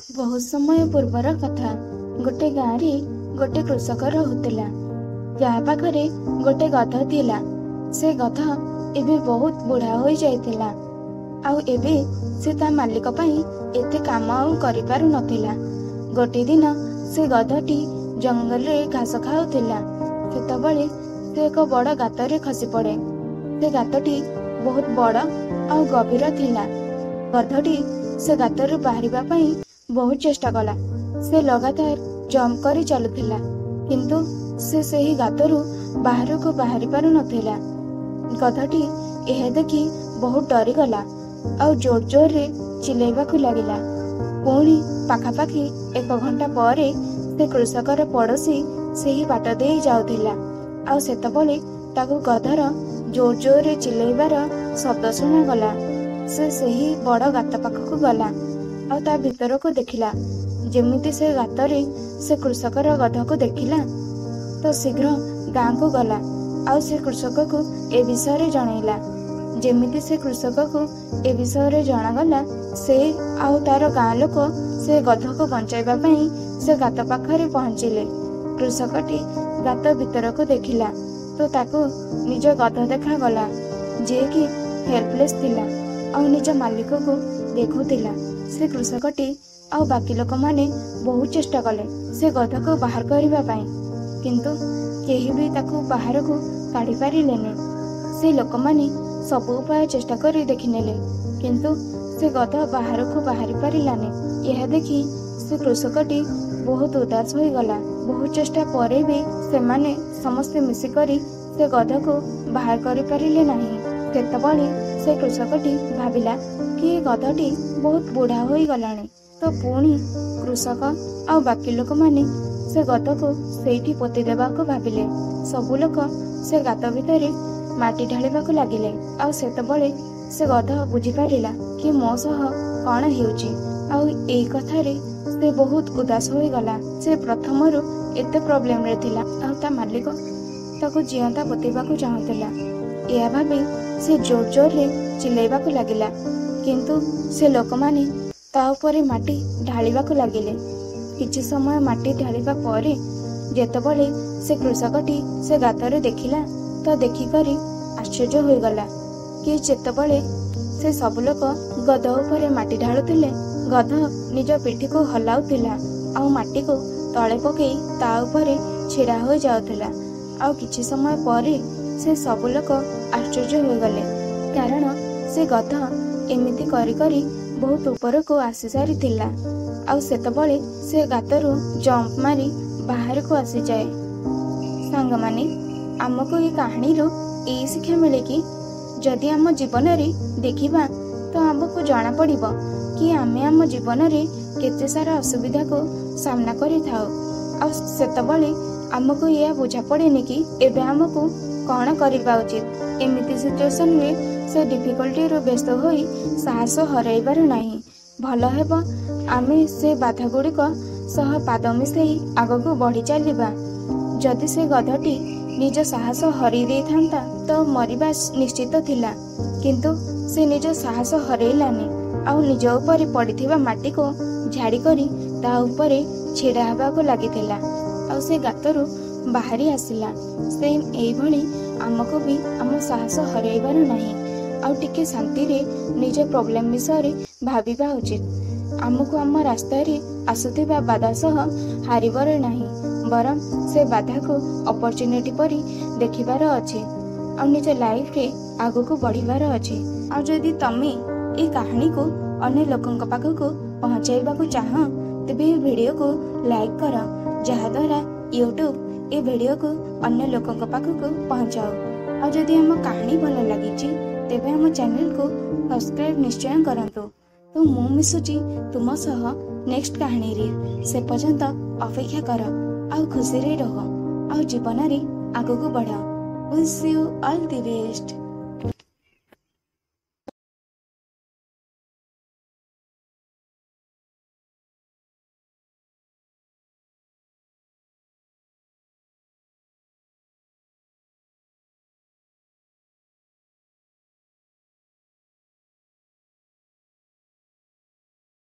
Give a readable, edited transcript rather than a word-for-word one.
बहुत समय पूर्वर कथा गोटे गाँव रे गोटे कृषक रहुतिला। जहा पाखरे गोटे गध थिला। से गध एबे बहुत बुढ़ा हो जाइतिला। आउ एबे से ता मालिक पई एते काम आउ करि पारु नथिला। गोटे दिन से गधटी जंगल रे घास खाउतिला। सेतबेले से एक बड़ गाତରେ खसी पड़े। से गातटी बहुत बड़ आउ गभीर थिला। गधटी से गातरू बाहरिबा पई बहुत चेष्टा कला। से लगातार जंप करी चलुथिला, किंतु से सही गातरू बाहर को बाहरी पारु नथिला। गधटी यह देखी बहुत डरी गला और जोर जोर रे चिल्लाइबाकु लागिला। पुणी पाखापाखि 1 घंटा परे से कृषकर पड़ोसी सही बाट दे जाउथिला। आउ सेतबेले ताकू गधर जोर जोर रे चिल्लाइबार शब्द शुणा गला। से सही बड़ गात पाखकु गला और ता भीतर को देखिला। जेमिति से गातरे से कृषकर गध को देखिला तो शीघ्र गाँ को गला और से कृषक को ए विषय रे जणाइला। जेमिति से कृषक को ए विषय रे जणागला, से आउ तार गाँ लोक से गध को बंचाइबा पई से गात पाखरे पहुंचिले। कृषकटी गात भीतर को देखिला तो ताको निज गध देखा गला, जे कि हेल्पलेस थिला और निज मालिक को देखुथिला। से कृषकटी और बाकी लोक माने बहुत चेष्टा कले से गध को बाहर करबा पई, किंतु केही भी ताकू बाहर को काढी पारिलेने। से लोक माने सब उपाय चेष्टा करी देखिनेले, किंतु से गध बाहर को बाहरी पारिलाने। यह देखी से कृषकटी बहुत उदास हो गला। बहुत चेष्टा परे भी से माने समस्त मिसिकरी से गध को बाहर करि पारिले नाही। सेतबेले से कृषकटी भाबिला कि गधटी बहुत बुढ़ा हो गलानी। तो पुणी कृषक और बाकी लोक माने से गध को सेठी पोती देबा को भाबिले। सबु लोक से गात भितरे माटी ढालिबाकु लागिले। और सेतबेले से गध बुझी पारिला कि मो सह कौन हेउची। और एई कथारे से बहुत उदास हो गला। से प्रथमरु एते प्रॉब्लम रे थिला और ता मालिक ताको जियंता पोतेबाकु चाहुतिला। या भाबी से जोर जोर रे चिल्लाइबाकु लागिला, किंतु से लोक माने ता उपरे माटी ढालिबाकु लागिले। किछि समय माटी ढालिबा परे जेतबेले से कृषकटी से गातरे देखिला तो देखि करी आश्चर्य हो गला कि जेतबेले से सब लोक गध उपरे माटी ढालुतिले, गध निज पिठी को हलाउतिला और माटी को तळे पकई ता उपरे छिड़ा हो जाउतिला। और किछि समय परे से सब लोक आश्चर्य हो गले, कारण से गध एमिति करी करी बहुत ऊपर को आसी सारी थिला। और सेतबेले से गातरू जंप मारी बाहर को आसी जाए। सांग माने आमको ये कहानी रो ए शिक्षा मिले कि जदि आम जीवन रे देखिबा तो आमको जाना पड़िबो कि आमे आम जीवन रे केते सारा असुविधा को सामना करि थाओ। और सेतबेले आमको यह बुझा पड़ेनि कि एबे आमको कौन करबा उचित। एमिति सिचुएशन में से डिफिकल्टी रो व्यस्त होई साहस हराइबार नाही। भल हेबो आमे से बाधा गुड़िक सह पाद मिसई आगको बढ़ी चलिबा। जदि से गधटी निज साहस हरि दे थांता तो मरिबा निश्चित थिला, किंतु से निज साहस हरैलानी और निज ऊपर पड़िथिबा माटी को झाड़ी करी ता ऊपर छिड़ा हेबाको लागिथिला और से गातरू बाहरी आसिला। से एई भली आमको भी आम साहस हरैबार नाही और टिके शांति रे निज प्रॉब्लम विषय रे भाबिबा उचित। आमको आम रास्ता रे आसुथिबा बाधा सह हारिबार नाही, बरं से बाधा को अपॉर्चुनिटी परी देखिबार अछि और निज लाइफ रे आगो को बढ़िबार अछि। और जदि तमे ए कहानी को अन्य लोकन पाखको पहुंचाइबाकु चाह तेबे ए वीडियो को लाइक कर, जहा द्वारा यूट्यूब ए वीडियो को अन्य लोकन पाखको पहुंचाओ। और जदि हम कहानी भल लगी तेबे हम चैनल को सब्सक्राइब निश्चय करंतु। तो मु मिसुची तुम सह नेक्स्ट कहानी रे। से पर्यंत अपेक्षा कर और खुशी रे रह और जीवन रे आगो को बढ़। Wish you all the best.